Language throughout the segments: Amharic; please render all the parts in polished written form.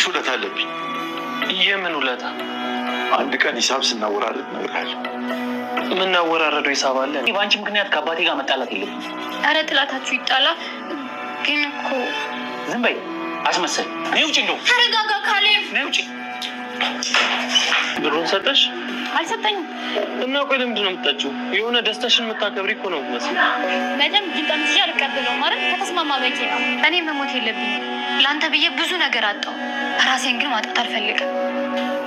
ውለታ አለብኝ። የምን ውለታ? አንድ ቀን ሂሳብ ስናወራረድ እነግርሃለሁ። ምን እናወራረደው ሂሳብ አለ? በአንቺ ምክንያት ከአባቴ ጋር መጣላት የለብኝ። ኧረ ጥላታችሁ ይጣላ። ግን እኮ ዝም በይ አስመሰል። ነይ ውጪ። እንደው ተረጋጋ ካሌብ። ነይ ውጪ። ብሩን ሰጠሽ? አልሰጠኝም። እና ቆይ ለምንድን ነው የምትጠጪው? የሆነ ደስታሽን የምታከብሪ እኮ ነው የምትመስለው። በደንብ ድንቀም ሲያ አልቀበለውም ማለት ከተስማማ በቂ ነው። እኔ መሞት የለብኝም። ለአንተ ብዬ ብዙ ነገር አጣው። ራሴን ግን ማጣት አልፈልግም።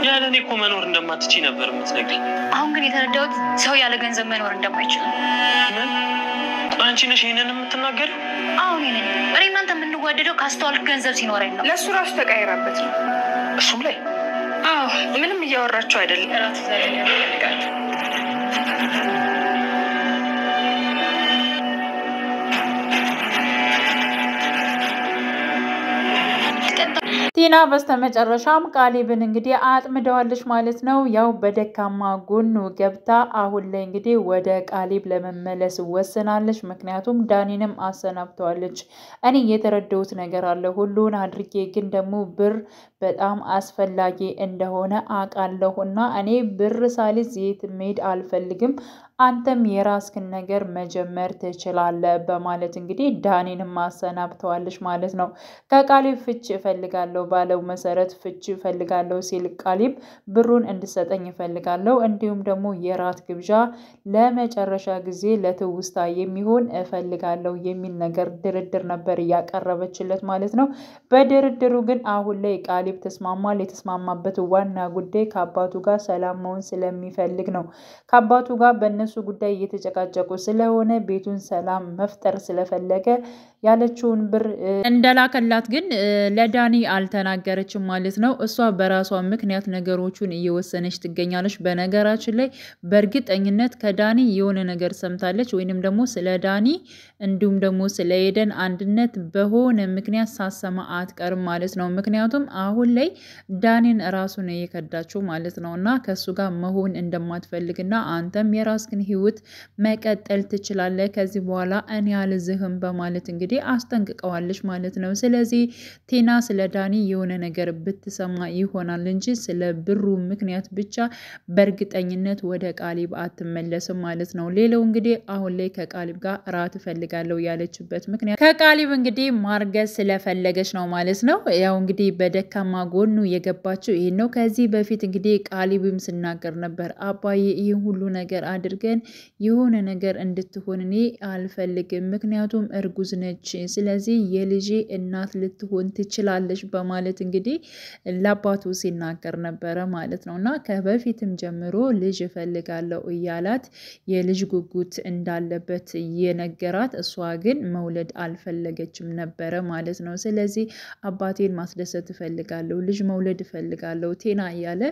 ያለ እኔ እኮ መኖር እንደማትችይ ነበር የምትነግሪኝ። አሁን ግን የተረዳሁት ሰው ያለ ገንዘብ መኖር እንደማይችል። ምን? አንቺ ነሽ ይሄንን የምትናገር? አሁን እኔ እናንተ የምንዋደደው ካስተዋልክ ገንዘብ ሲኖረኝ ነው። ለሱ ራሱ ተቀይራበት ነው። እሱም ላይ ምንም እያወራችሁ አይደለም። ራስ ዘለ ያደርጋል። ቲና በስተመጨረሻም ቃሊብን እንግዲህ አጥምደዋለች ማለት ነው። ያው በደካማ ጎኑ ገብታ አሁን ላይ እንግዲህ ወደ ቃሊብ ለመመለስ ወስናለች። ምክንያቱም ዳኒንም አሰናብተዋለች። እኔ የተረዳሁት ነገር አለ ሁሉን አድርጌ ግን ደግሞ ብር በጣም አስፈላጊ እንደሆነ አውቃለሁና እኔ ብር ሳልይዝ የትም መሄድ አልፈልግም። አንተም የራስክን ነገር መጀመር ትችላለህ በማለት እንግዲህ ዳኒንም አሰናብተዋለች ማለት ነው። ከቃሊብ ፍች እፈልጋለሁ ባለው መሰረት ፍች እፈልጋለሁ ሲል ቃሊብ ብሩን እንድሰጠኝ እፈልጋለሁ፣ እንዲሁም ደግሞ የራት ግብዣ ለመጨረሻ ጊዜ ለትውስታ የሚሆን እፈልጋለሁ የሚል ነገር ድርድር ነበር እያቀረበችለት ማለት ነው። በድርድሩ ግን አሁን ላይ ቃሊብ ተስማማል። የተስማማበት ዋና ጉዳይ ከአባቱ ጋር ሰላም መሆን ስለሚፈልግ ነው። ከአባቱ ጋር በእነሱ ጉዳይ እየተጨቃጨቁ ስለሆነ ቤቱን ሰላም መፍጠር ስለፈለገ ያለችውን ብር እንደላከላት ግን ለዳኒ አልተናገረችም ማለት ነው። እሷ በራሷ ምክንያት ነገሮቹን እየወሰነች ትገኛለች። በነገራችን ላይ በእርግጠኝነት ከዳኒ የሆነ ነገር ሰምታለች ወይንም ደግሞ ስለ ዳኒ እንዲሁም ደግሞ ስለ ኤደን አንድነት በሆነ ምክንያት ሳሰማ አትቀርም ማለት ነው። ምክንያቱም አሁን ላይ ዳኒን ራሱን እየከዳችው ማለት ነው እና ከሱ ጋር መሆን እንደማትፈልግና አንተም የራስህን ህይወት መቀጠል ትችላለህ ከዚህ በኋላ እኔ አልዝህም በማለት እንግዲህ አስጠንቅቀዋለች ማለት ነው። ስለዚህ ቲና ስለ ዳኒ የሆነ ነገር ብትሰማ ይሆናል እንጂ ስለ ብሩ ምክንያት ብቻ በእርግጠኝነት ወደ ቃሊብ አትመለስም ማለት ነው። ሌላው እንግዲህ አሁን ላይ ከቃሊብ ጋር ራት እፈልጋለሁ ያለችበት ምክንያት ከቃሊብ እንግዲህ ማርገዝ ስለፈለገች ነው ማለት ነው። ያው እንግዲህ በደካማ ጎኑ የገባችው ይሄ ነው። ከዚህ በፊት እንግዲህ ቃሊብም ሲናገር ነበር አባዬ ይሄን ሁሉ ነገር አድርገን የሆነ ነገር እንድትሆን እኔ አልፈልግም፣ ምክንያቱም እርጉዝ ነች፣ ስለዚህ የልጄ እናት ልትሆን ትችላለች በማለት እንግዲህ ለአባቱ ሲናገር ነበረ ማለት ነው። እና ከበፊትም ጀምሮ ልጅ እፈልጋለሁ እያላት የልጅ ጉጉት እንዳለበት የነገራት እሷ ግን መውለድ አልፈለገችም ነበረ ማለት ነው። ስለዚህ አባቴን ማስደሰት እፈልጋለሁ፣ ልጅ መውለድ እፈልጋለሁ ቴና እያለ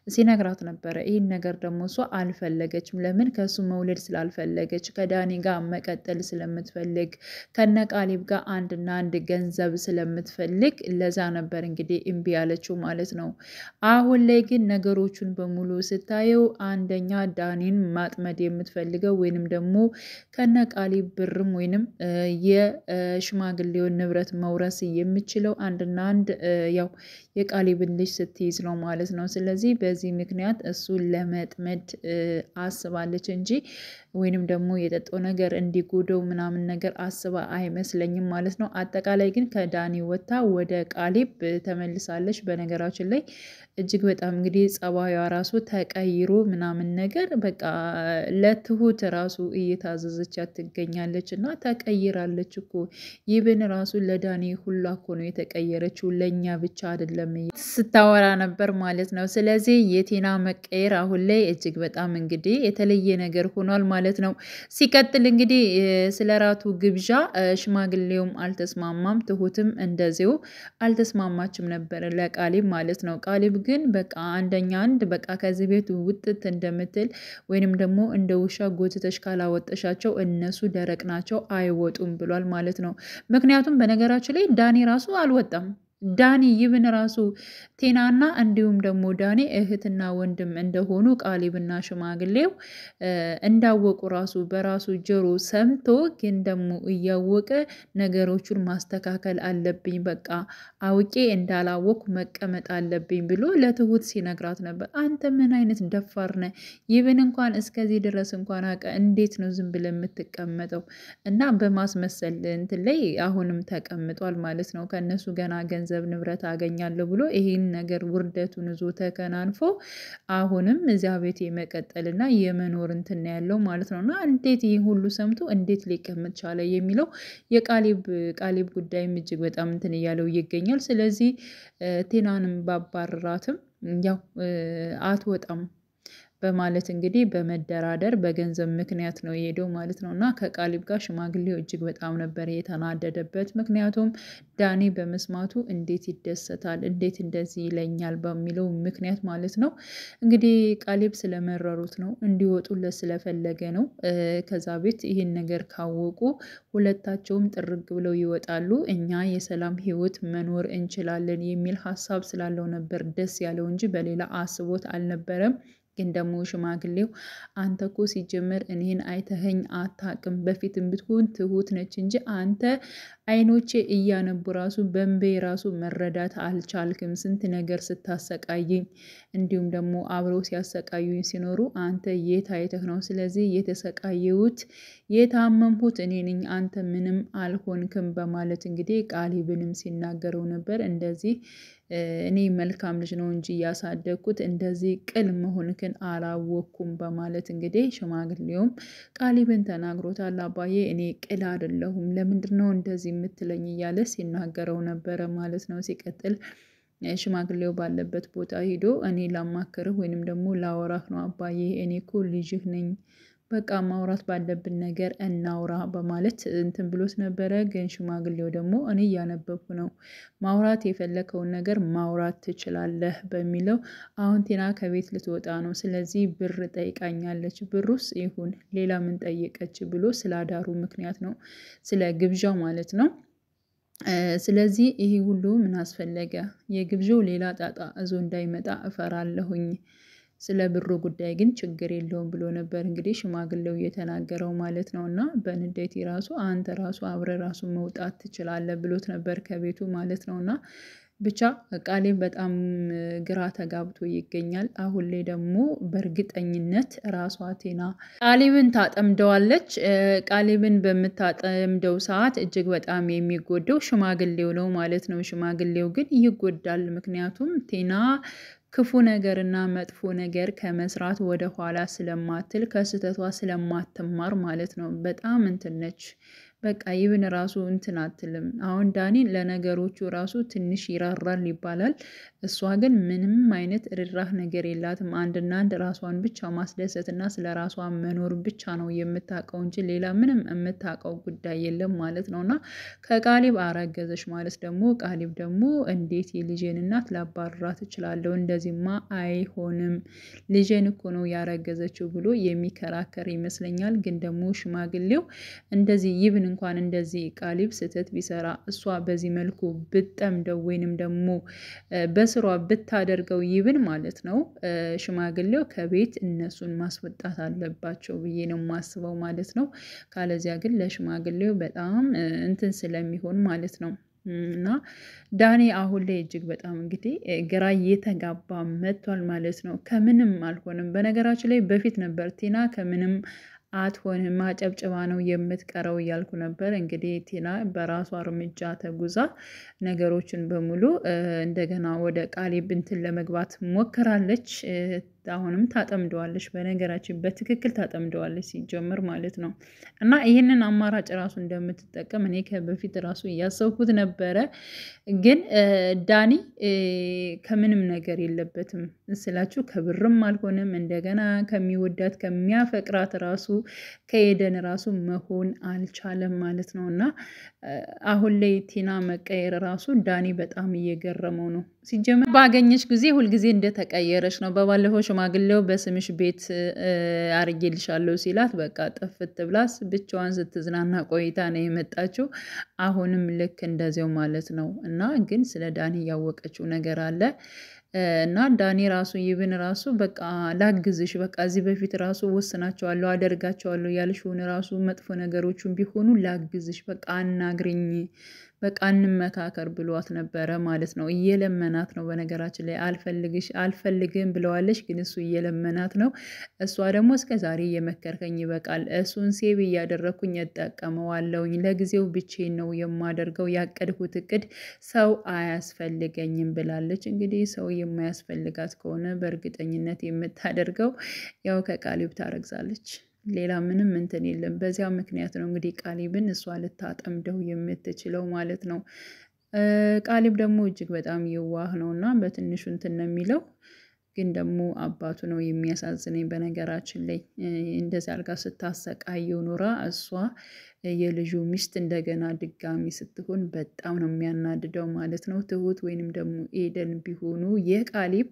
ሲነግራት ነበረ። ይህን ነገር ደግሞ እሷ አልፈለገችም። ለምን? ከሱ መውለድ ስላልፈለገች ከዳኒ ጋር መቀጠል ስለምትፈልግ ከነ ቃሊብ ጋር አንድና አንድ ገንዘብ ስለምትፈልግ ለዛ ነበር እንግዲህ እምቢ ያለችው ማለት ነው። አሁን ላይ ግን ነገሮቹን በሙሉ ስታየው አንደኛ ዳኒን ማጥመድ የምትፈልገው ወይንም ደግሞ ከነ ቃሊብ ብርም ወይንም የሽማግሌውን ንብረት መውረስ የሚችለው አንድና አንድ ያው የቃሊብን ልጅ ስትይዝ ነው ማለት ነው። ስለዚህ በዚህ ምክንያት እሱን ለመጥመድ አስባለች እንጂ ወይንም ደግሞ የጠጣው ነገር እንዲጎደው ምናምን ነገር አስባ አይመስለኝም ማለት ነው። አጠቃላይ ግን ከዳኒ ወጣ ወደ ቃሊብ ተመልሳለች። በነገራችን ላይ እጅግ በጣም እንግዲህ ጸባዩዋ ራሱ ተቀይሮ ምናምን ነገር በቃ ለትሁት ራሱ እየታዘዘቻት ትገኛለች እና ተቀይራለች እኮ ይብን ራሱ ለዳኒ ሁላ እኮ ነው የተቀየረችው ለኛ ብቻ አይደለም ስታወራ ነበር ማለት ነው። ስለዚህ የቲና መቀየር አሁን ላይ እጅግ በጣም እንግዲህ የተለየ ነገር ሆኗል ማለት ነው። ሲቀጥል እንግዲህ ስለራቱ ግብዣ ሽማግሌውም አልተስማማም፣ ትሁትም እንደዚሁ አልተስማማችም ነበር ለቃሊብ ማለት ነው። ቃሊብ ግን በቃ አንደኛ አንድ በቃ ከዚህ ቤት ውጥት እንደምትል ወይንም ደግሞ እንደ ውሻ ጎትተሽ ካላወጣሻቸው እነሱ ደረቅ ናቸው አይወጡም ብሏል ማለት ነው። ምክንያቱም በነገራችን ላይ ዳኒ ራሱ አልወጣም ዳኒ ይብን ራሱ ቴናና እንዲሁም ደግሞ ዳኒ እህትና ወንድም እንደሆኑ ቃሊብና ሽማግሌው እንዳወቁ ራሱ በራሱ ጆሮ ሰምቶ ግን ደግሞ እያወቀ ነገሮቹን ማስተካከል አለብኝ በቃ አውቄ እንዳላወቅኩ መቀመጥ አለብኝ ብሎ ለትሁት ሲነግራት ነበር። አንተ ምን አይነት ደፋር ነህ? ይብን እንኳን እስከዚህ ድረስ እንኳን አቀ እንዴት ነው ዝም ብለህ የምትቀመጠው? እና በማስመሰል እንትን ላይ አሁንም ተቀምጧል ማለት ነው። ከነሱ ገና ገንዘብ ንብረት አገኛለሁ ብሎ ይሄን ነገር ውርደቱን ይዞ ተከናንፎ አሁንም እዚያ ቤት የመቀጠልና የመኖር እንትን ያለው ማለት ነውና እንዴት ይሄ ሁሉ ሰምቶ እንዴት ሊቀመጥ ቻለ የሚለው የቃሊብ ጉዳይም እጅግ በጣም እንትን እያለው ይገኛል። ስለዚህ ቴናንም ባባራራትም ያው አትወጣም በማለት እንግዲህ በመደራደር በገንዘብ ምክንያት ነው የሄደው ማለት ነውና ከቃሊብ ጋር ሽማግሌው እጅግ በጣም ነበር የተናደደበት። ምክንያቱም ዳኒ በመስማቱ እንዴት ይደሰታል እንዴት እንደዚህ ይለኛል በሚለው ምክንያት ማለት ነው። እንግዲህ ቃሊብ ስለመረሩት ነው እንዲወጡለት ስለፈለገ ነው። ከዛ ቤት ይሄን ነገር ካወቁ ሁለታቸውም ጥርግ ብለው ይወጣሉ። እኛ የሰላም ህይወት መኖር እንችላለን የሚል ሀሳብ ስላለው ነበር ደስ ያለው እንጂ በሌላ አስቦት አልነበረም። ግን ደግሞ ሽማግሌው አንተ እኮ ሲጀመር እኔን አይተኸኝ አታቅም በፊትም ብትሆን ትሁት ነች እንጂ አንተ አይኖቼ እያነቡ ራሱ በንቤ ራሱ መረዳት አልቻልክም። ስንት ነገር ስታሰቃይኝ እንዲሁም ደግሞ አብረው ሲያሰቃዩኝ ሲኖሩ አንተ የት አይተህ ነው? ስለዚህ የተሰቃየሁት የታመምሁት እኔ ነኝ አንተ ምንም አልሆንክም በማለት እንግዲህ ቃሊብንም ሲናገረው ነበር። እንደዚህ እኔ መልካም ልጅ ነው እንጂ ያሳደግኩት እንደዚህ ቅል መሆንክን አላወቅኩም በማለት እንግዲህ ሽማግሌውም ቃሊብን ተናግሮታል። አባዬ እኔ ቅል አይደለሁም ለምንድነው እንደዚህ የምትለኝ እያለ ሲናገረው ነበረ ማለት ነው። ሲቀጥል ሽማግሌው ባለበት ቦታ ሄዶ እኔ ላማክርህ ወይንም ደግሞ ላወራህ ነው አባዬ እኔ እኮ ልጅህ ነኝ በቃ ማውራት ባለብን ነገር እናውራ በማለት እንትን ብሎት ነበረ። ግን ሽማግሌው ደግሞ እኔ እያነበብኩ ነው ማውራት የፈለከውን ነገር ማውራት ትችላለህ በሚለው አሁን ቴና ከቤት ልትወጣ ነው። ስለዚህ ብር ጠይቃኛለች ብሩስ ይሁን ሌላ ምን ጠየቀች ብሎ ስላዳሩ ምክንያት ነው ስለ ግብዣው ማለት ነው። ስለዚህ ይሄ ሁሉ ምን አስፈለገ? የግብዣው ሌላ ጣጣ እዞ እንዳይመጣ እፈራለሁኝ። ስለ ብሩ ጉዳይ ግን ችግር የለውም ብሎ ነበር እንግዲህ ሽማግሌው የተናገረው ማለት ነውና በንዴት ራሱ አንተ ራሱ አብረ ራሱ መውጣት ትችላለህ ብሎት ነበር ከቤቱ ማለት ነውና ብቻ ቃሊብ በጣም ግራ ተጋብቶ ይገኛል። አሁን ላይ ደግሞ በእርግጠኝነት ራሷ ቴና ቃሊብን ታጠምደዋለች። ቃሊብን በምታጠምደው ሰዓት እጅግ በጣም የሚጎደው ሽማግሌው ነው ማለት ነው። ሽማግሌው ግን ይጎዳል። ምክንያቱም ቴና ክፉ ነገርና መጥፎ ነገር ከመስራት ወደ ኋላ ስለማትል ከስተቷ ስለማትማር ማለት ነው። በጣም እንትን ነች በቃ ይብን ራሱ እንትን አትልም። አሁን ዳኒ ለነገሮቹ ራሱ ትንሽ ይራራል ይባላል። እሷ ግን ምንም አይነት ርራህ ነገር የላትም። አንድና አንድ ራሷን ብቻ ማስደሰትና ስለ ራሷ መኖር ብቻ ነው የምታውቀው እንጂ ሌላ ምንም የምታውቀው ጉዳይ የለም ማለት ነውና ከቃሊብ አረገዘች ማለት ደግሞ ቃሊብ ደግሞ እንዴት የልጄን እናት ላባርራት እችላለሁ? እንደዚህማ አይሆንም ልጄን እኮ ነው ያረገዘችው ብሎ የሚከራከር ይመስለኛል። ግን ደግሞ ሽማግሌው እንደዚህ ይብን እንኳን እንደዚህ ቃሊብ ስህተት ቢሰራ እሷ በዚህ መልኩ ብጠምደው ወይንም ደግሞ በስሯ ብታደርገው ይብን ማለት ነው ሽማግሌው ከቤት እነሱን ማስወጣት አለባቸው ብዬ ነው ማስበው ማለት ነው። ካለዚያ ግን ለሽማግሌው በጣም እንትን ስለሚሆን ማለት ነው። እና ዳኒ አሁን ላይ እጅግ በጣም እንግዲህ ግራ እየተጋባ መጥቷል ማለት ነው። ከምንም አልሆንም። በነገራችን ላይ በፊት ነበር ቴና ከምንም አትሆንም ማጨብጨባ ነው የምትቀረው እያልኩ ነበር። እንግዲህ ቴና በራሷ እርምጃ ተጉዛ ነገሮችን በሙሉ እንደገና ወደ ቃሊብ እንትን ለመግባት ሞክራለች። አሁንም ታጠምደዋለች። በነገራችን በትክክል ታጠምደዋለች ሲጀምር ማለት ነው። እና ይህንን አማራጭ ራሱ እንደምትጠቀም እኔ ከበፊት ራሱ እያሰብኩት ነበረ። ግን ዳኒ ከምንም ነገር የለበትም ስላችሁ ከብርም አልሆነም። እንደገና ከሚወዳት ከሚያፈቅራት ራሱ ከኤደን ራሱ መሆን አልቻለም ማለት ነው። እና አሁን ላይ ቲና መቀየር ራሱ ዳኒ በጣም እየገረመው ነው። ሲጀመር ባገኘች ጊዜ ሁልጊዜ እንደተቀየረች ነው። በባለፈው ሽማግሌው በስምሽ ቤት አርጌልሻለሁ ሲላት በቃ ጥፍት ብላስ ብቻዋን ስትዝናና ቆይታ ነው የመጣችው። አሁንም ልክ እንደዚያው ማለት ነው። እና ግን ስለ ዳኒ ያወቀችው ነገር አለ እና ዳኒ ራሱ ይብን ራሱ በቃ ላግዝሽ በቃ እዚህ በፊት ራሱ ወስናቸዋለሁ አደርጋቸዋለሁ ያልሽውን ራሱ መጥፎ ነገሮችን ቢሆኑ ላግዝሽ በቃ አናግሪኝ በቃ እንመካከር ብሏት ነበረ ማለት ነው። እየለመናት ነው በነገራችን ላይ አልፈልግም ብለዋለች ግን እሱ እየለመናት ነው። እሷ ደግሞ እስከዛሬ የመከርከኝ ይበቃል እሱን ሴቭ እያደረኩኝ እጠቀመዋለሁኝ ለጊዜው ብቻዬን ነው የማደርገው ያቀድኩት እቅድ ሰው አያስፈልገኝም ብላለች። እንግዲህ ሰው የማያስፈልጋት ከሆነ በእርግጠኝነት የምታደርገው ያው ከቃሊብ ታረግዛለች። ሌላ ምንም እንትን የለም። በዚያ ምክንያት ነው እንግዲህ ቃሊብን እሷ ልታጠምደው የምትችለው ማለት ነው። ቃሊብ ደግሞ እጅግ በጣም የዋህ ነውና በትንሹ እንትን ነው የሚለው ግን ደግሞ አባቱ ነው የሚያሳዝነኝ። በነገራችን ላይ እንደዚህ አልጋ ስታሰቃየው ኖራ እሷ የልጁ ሚስት እንደገና ድጋሚ ስትሆን በጣም ነው የሚያናድደው ማለት ነው። ትሁት ወይንም ደግሞ ኤደን ቢሆኑ የቃሊብ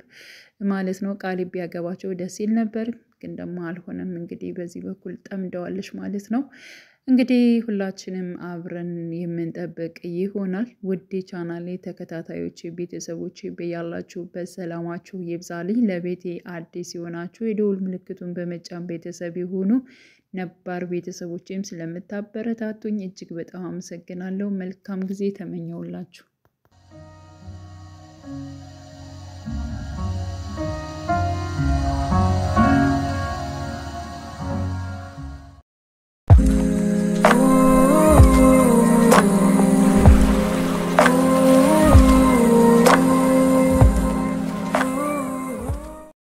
ማለት ነው ቃሊብ ቢያገባቸው ደስ ይል ነበር ግን ደግሞ አልሆነም። እንግዲህ በዚህ በኩል ጠምደዋለች ማለት ነው። እንግዲህ ሁላችንም አብረን የምንጠብቅ ይሆናል። ውድ ቻናሌ ተከታታዮች ቤተሰቦች በያላችሁበት ሰላማችሁ ይብዛልኝ። ለቤቴ አዲስ የሆናችሁ የደውል ምልክቱን በመጫን ቤተሰብ ይሁኑ። ነባር ቤተሰቦችም ስለምታበረታቱኝ እጅግ በጣም አመሰግናለሁ። መልካም ጊዜ ተመኘውላችሁ።